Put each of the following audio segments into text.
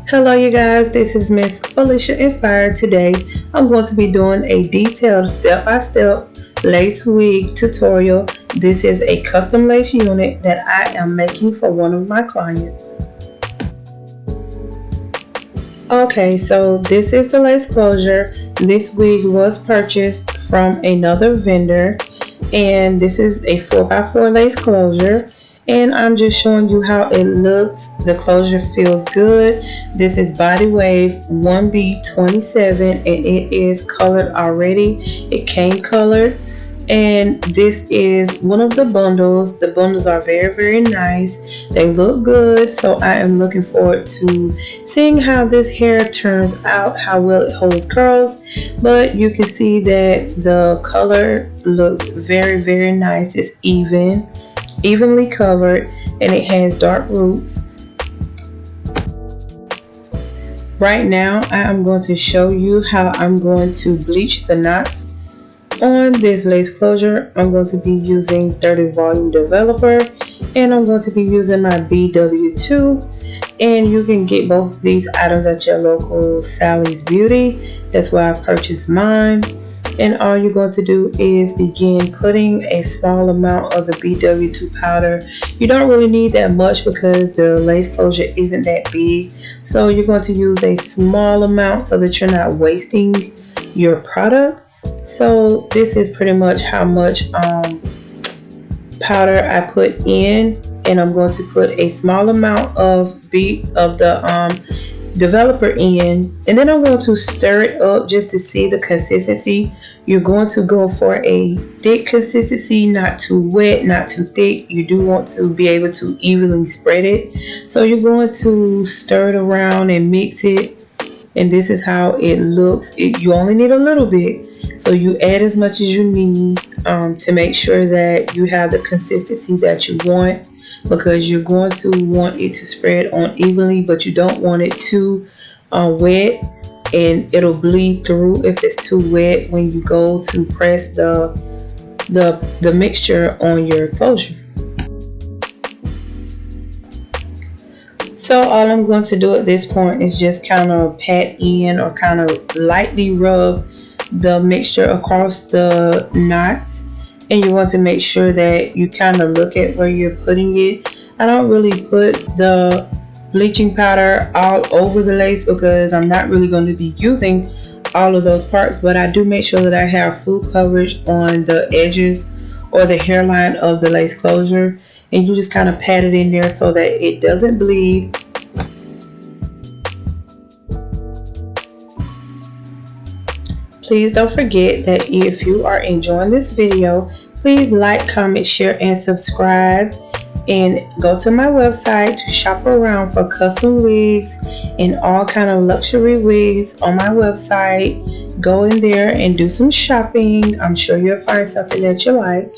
Hello you guys, this is Miss Felicia Inspired. Today I'm going to be doing a detailed step-by-step lace wig tutorial. This is a custom lace unit that I am making for one of my clients. Okay, so this is the lace closure. This wig was purchased from another vendor, and this is a 4x4 lace closure. And I'm just showing you how it looks. The closure feels good. This is Body Wave 1B27 and it is colored already. It came colored, and this is one of the bundles. The bundles are very nice. They look good, so I am looking forward to seeing how this hair turns out, how well it holds curls. But you can see that the color looks very nice. It's evenly covered, and it has dark roots. Right now I am going to show you how I'm going to bleach the knots on this lace closure. I'm going to be using 30 volume developer, and I'm going to be using my BW2, and you can get both of these items at your local Sally's Beauty. That's where I purchased mine. And all you're going to do is begin putting a small amount of the BW2 powder. You don't really need that much because the lace closure isn't that big. So you're going to use a small amount so that you're not wasting your product. So this is pretty much how much powder I put in. And I'm going to put a small amount of the developer in, and then I'm going to stir it up just to see the consistency. You're going to go for a thick consistency, not too wet, not too thick. You do want to be able to evenly spread it, so you're going to stir it around and mix it, and this is how it looks. You only need a little bit, so you add as much as you need to make sure that you have the consistency that you want, because you're going to want it to spread on evenly, but you don't want it too wet, and it'll bleed through if it's too wet when you go to press the mixture on your closure. So all I'm going to do at this point is just kind of pat in or kind of lightly rub the mixture across the knots. And you want to make sure that you kind of look at where you're putting it. I don't really put the bleaching powder all over the lace because I'm not really going to be using all of those parts, but I do make sure that I have full coverage on the edges or the hairline of the lace closure, and you just kind of pat it in there so that it doesn't bleed. Please don't forget that if you are enjoying this video, please like, comment, share, and subscribe. And go to my website to shop around for custom wigs and all kind of luxury wigs on my website. Go in there and do some shopping. I'm sure you'll find something that you like.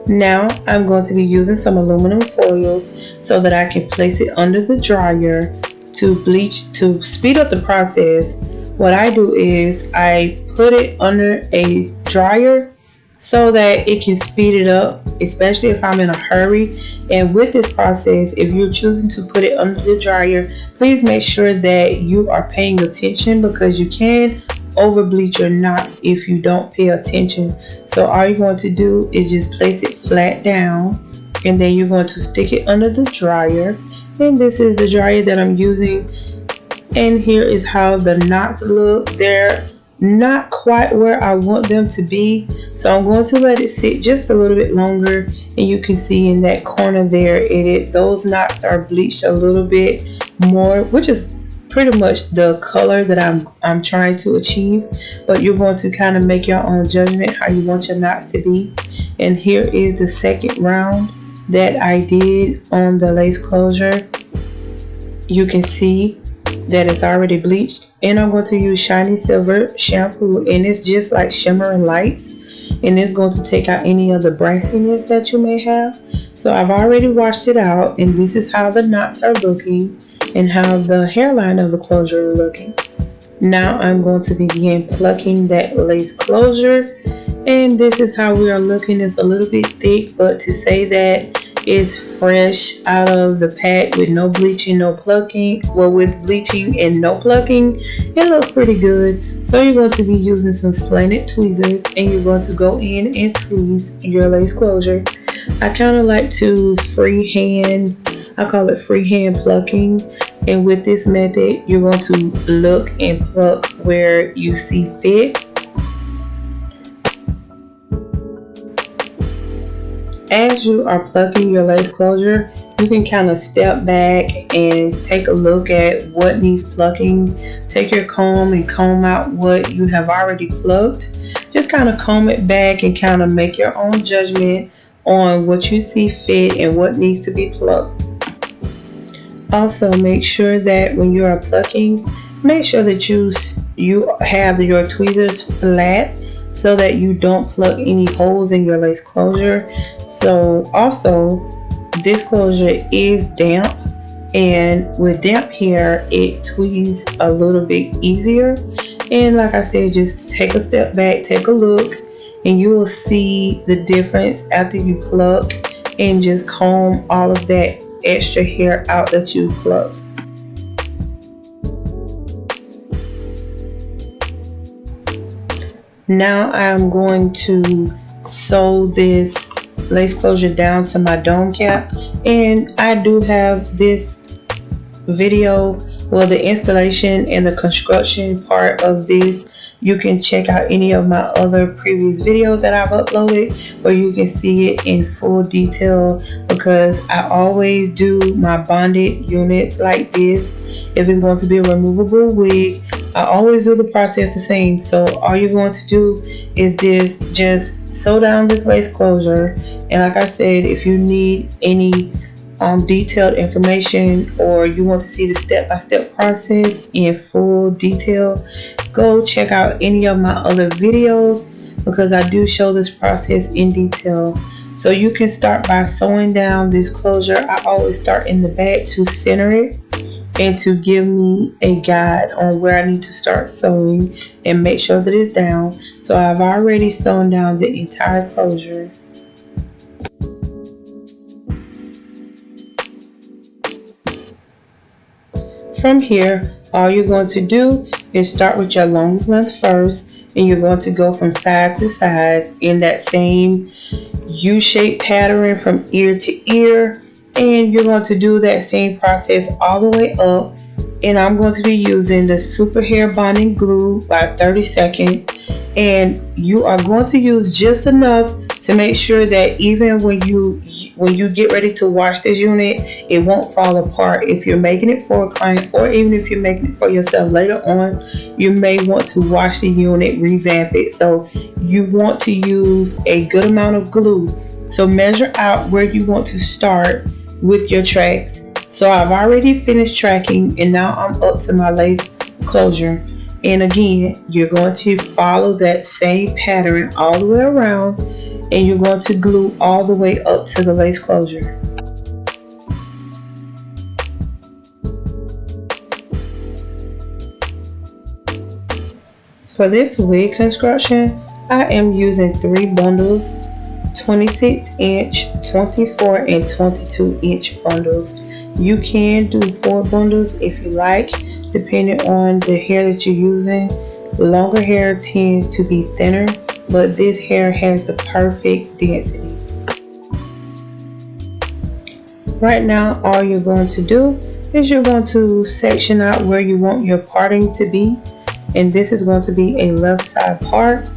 Now I'm going to be using some aluminum foil so that I can place it under the dryer to bleach, to speed up the process. What I do is I put it under a dryer so that it can speed it up, especially if I'm in a hurry. And with this process, if you're choosing to put it under the dryer, please make sure that you are paying attention, because you can over bleach your knots if you don't pay attention. So all you're going to do is just place it flat down, and then you're going to stick it under the dryer. And this is the dryer that I'm using. And here is how the knots look. They're not quite where I want them to be, so I'm going to let it sit just a little bit longer. And you can see in that corner there, those knots are bleached a little bit more, which is pretty much the color that I'm trying to achieve. But you're going to kind of make your own judgment how you want your knots to be. And here is the second round that I did on the lace closure. You can see that it's already bleached, and I'm going to use shiny silver shampoo, and it's just like shimmering lights, and it's going to take out any of the brassiness that you may have. So I've already washed it out, and this is how the knots are looking and how the hairline of the closure is looking. Now I'm going to begin plucking that lace closure, and this is how we are looking. It's a little bit thick, but to say that is fresh out of the pack with no bleaching, no plucking. Well, with bleaching and no plucking, it looks pretty good. So you're going to be using some slanted tweezers, and you're going to go in and tweeze your lace closure. I kind of like to freehand, I call it freehand plucking. And with this method, you're going to look and pluck where you see fit. As you are plucking your lace closure, you can kind of step back and take a look at what needs plucking. Take your comb and comb out what you have already plucked. Just kind of comb it back and kind of make your own judgment on what you see fit and what needs to be plucked. Also, make sure that when you are plucking, make sure that you have your tweezers flat so that you don't plug any holes in your lace closure. So also, this closure is damp, and with damp hair it tweezes a little bit easier. And like I said, just take a step back, take a look, and you will see the difference after you pluck, and just comb all of that extra hair out that you plucked. Now I'm going to sew this lace closure down to my dome cap, and I do have this video, well, the installation and the construction part of this. You can check out any of my other previous videos that I've uploaded where you can see it in full detail, because I always do my bonded units like this. If it's going to be a removable wig, I always do the process the same. So all you're going to do is just sew down this lace closure. And like I said, if you need any detailed information, or you want to see the step-by-step process in full detail, go check out any of my other videos, because I do show this process in detail. So you can start by sewing down this closure. I always start in the back to center it and to give me a guide on where I need to start sewing and make sure that it's down. So I've already sewn down the entire closure. From here, all you're going to do is start with your longest length first, and you're going to go from side to side in that same U-shaped pattern from ear to ear, and you're going to do that same process all the way up. And I'm going to be using the Super Hair Bonding Glue by 32nd, and you are going to use just enough to make sure that even when you get ready to wash this unit, it won't fall apart. If you're making it for a client, or even if you're making it for yourself later on, you may want to wash the unit, revamp it. So you want to use a good amount of glue. So measure out where you want to start with your tracks. So I've already finished tracking, and now I'm up to my lace closure. And again, you're going to follow that same pattern all the way around, and you're going to glue all the way up to the lace closure. For this wig construction, I am using 3 bundles, 26-inch, 24 and 22-inch bundles. You can do 4 bundles if you like, depending on the hair that you're using. Longer hair tends to be thinner, but this hair has the perfect density. Right now, all you're going to do is you're going to section out where you want your parting to be, and this is going to be a left side part.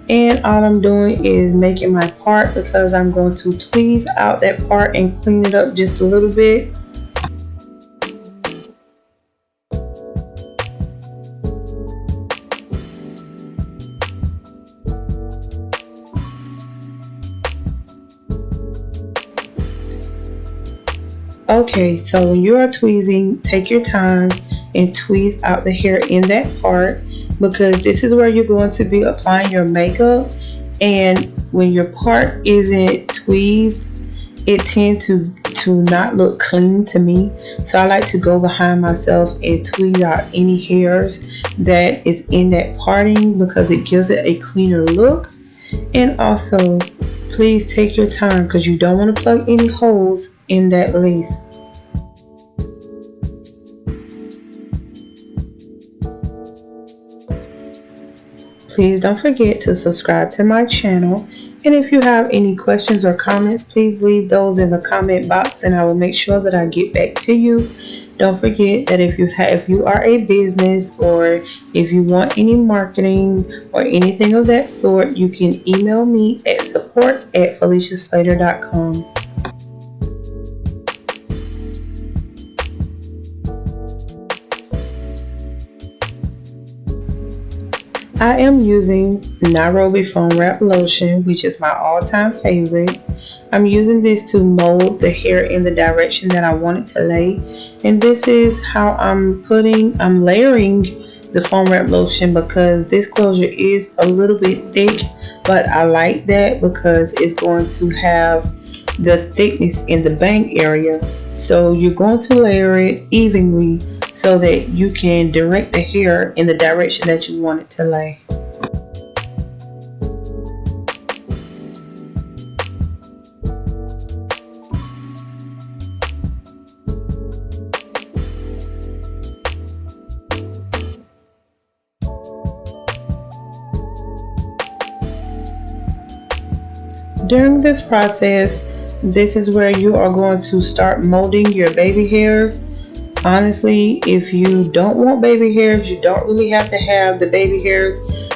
And all I'm doing is making my part, because I'm going to tweeze out that part and clean it up just a little bit. Okay, so when you are tweezing, take your time and tweeze out the hair in that part, because this is where you're going to be applying your makeup. And when your part isn't tweezed, it tends to not look clean to me. So I like to go behind myself and tweeze out any hairs that is in that parting, because it gives it a cleaner look. And also, Please take your time because you don't want to plug any holes in that lace. Please don't forget to subscribe to my channel. And if you have any questions or comments, please leave those in the comment box and I will make sure that I get back to you. Don't forget that if you are a business or if you want any marketing or anything of that sort, you can email me at support@feliciaslater.com. I am using Nairobi foam wrap lotion, which is my all-time favorite. I'm using this to mold the hair in the direction that I want it to lay. And this is how I'm layering the foam wrap lotion because this closure is a little bit thick, but I like that because it's going to have the thickness in the bang area. So you're going to layer it evenly so that you can direct the hair in the direction that you want it to lay. During this process, this is where you are going to start molding your baby hairs. Honestly, if you don't want baby hairs, you don't really have to have the baby hairs,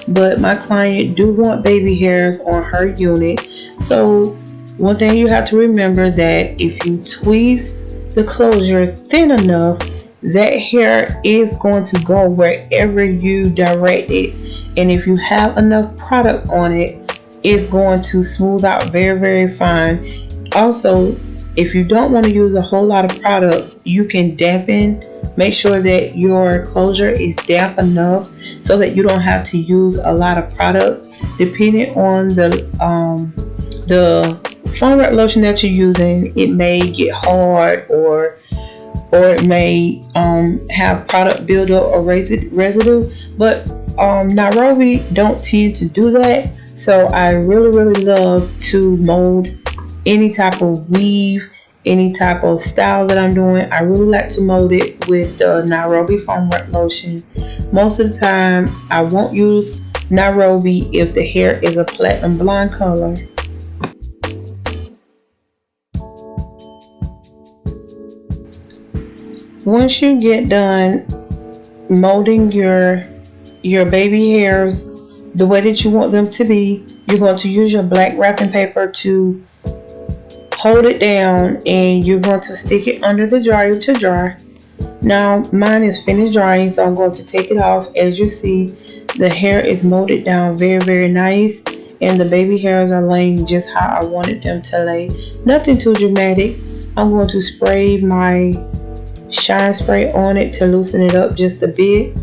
but my client do want baby hairs on her unit. So one thing you have to remember that if you tweeze the closure thin enough, that hair is going to go wherever you direct it. And if you have enough product on it, it's going to smooth out very, very fine. Also, if you don't want to use a whole lot of product, you can dampen. Make sure that your closure is damp enough so that you don't have to use a lot of product. Depending on the foam wrap lotion that you're using, it may get hard or it may have product buildup or residue. But Nairobi don't tend to do that. So I really, really love to mold any type of weave, any type of style that I'm doing. I really like to mold it with the Nairobi foam wrap lotion. Most of the time, I won't use Nairobi if the hair is a platinum blonde color. Once you get done molding your baby hairs the way that you want them to be, you're going to use your black wrapping paper to hold it down and you're going to stick it under the dryer to dry. Now mine is finished drying, so I'm going to take it off. As you see, the hair is molded down very, very nice and the baby hairs are laying just how I wanted them to lay. Nothing too dramatic. I'm going to spray my shine spray on it to loosen it up just a bit.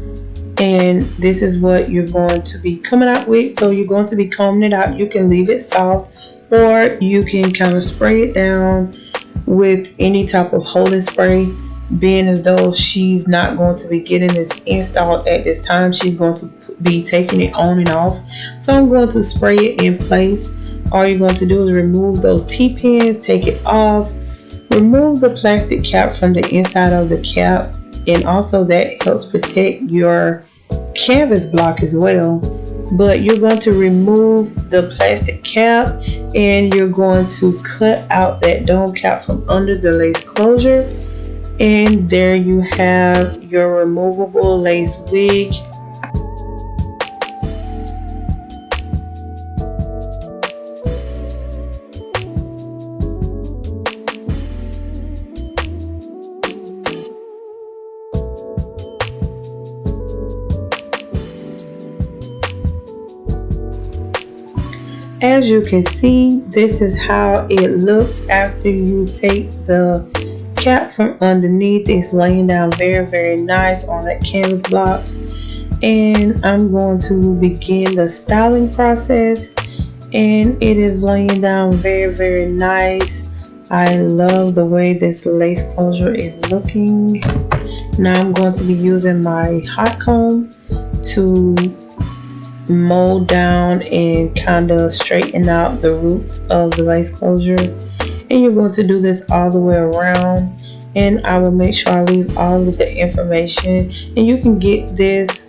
And this is what you're going to be coming out with. So you're going to be combing it out. You can leave it soft or you can kind of spray it down with any type of holding spray, being as though she's not going to be getting this installed at this time. She's going to be taking it on and off. So I'm going to spray it in place. All you're going to do is remove those T-pins, take it off, remove the plastic cap from the inside of the cap. And also that helps protect your canvas block as well. But you're going to remove the plastic cap and you're going to cut out that dome cap from under the lace closure. And there you have your removable lace wig. As you can see, this is how it looks after you take the cap from underneath. It's laying down very, very nice on that canvas block. And I'm going to begin the styling process. And it is laying down very, very nice. I love the way this lace closure is looking. Now I'm going to be using my hot comb to mold down and kind of straighten out the roots of the lace closure. And you're going to do this all the way around, and I will make sure I leave all of the information. And you can get this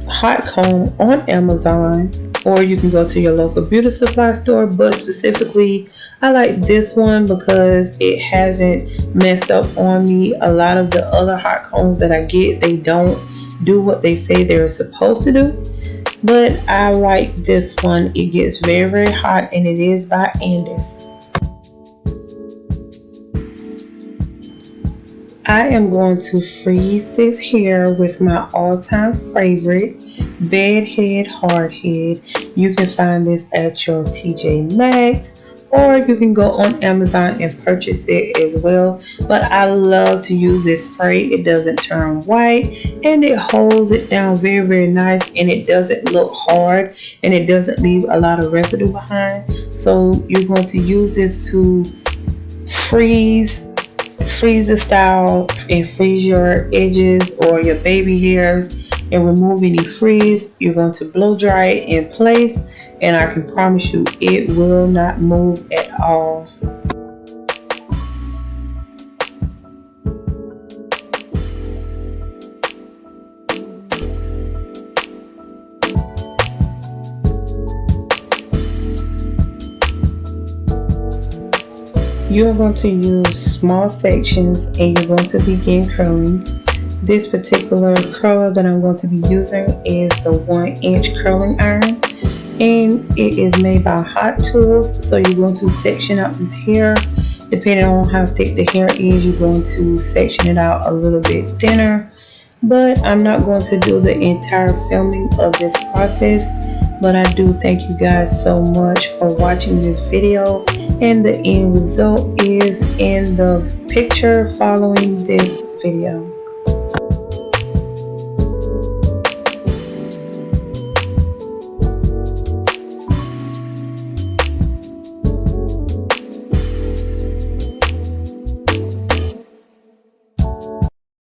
hot comb on Amazon, or you can go to your local beauty supply store, but specifically I like this one because it hasn't messed up on me. A lot of the other hot combs that I get, they don't do what they say they're supposed to do, but I like this one. It gets very, very hot, and it is by Andis. I am going to freeze this hair with my all-time favorite, Bed Head Hard Head. You can find this at your TJ Maxx, or you can go on Amazon and purchase it as well. But I love to use this spray. It doesn't turn white, and it holds it down very, very nice, and it doesn't look hard, and it doesn't leave a lot of residue behind. So you're going to use this to freeze the style and freeze your edges or your baby hairs and remove any frizz. You're going to blow dry it in place, and I can promise you it will not move at all. You're going to use small sections, and you're going to begin curling. This particular curler that I'm going to be using is the 1-inch curling iron, and it is made by Hot Tools. So you're going to section out this hair. Depending on how thick the hair is, you're going to section it out a little bit thinner. But I'm not going to do the entire filming of this process. But I do thank you guys so much for watching this video, and the end result is in the picture following this video.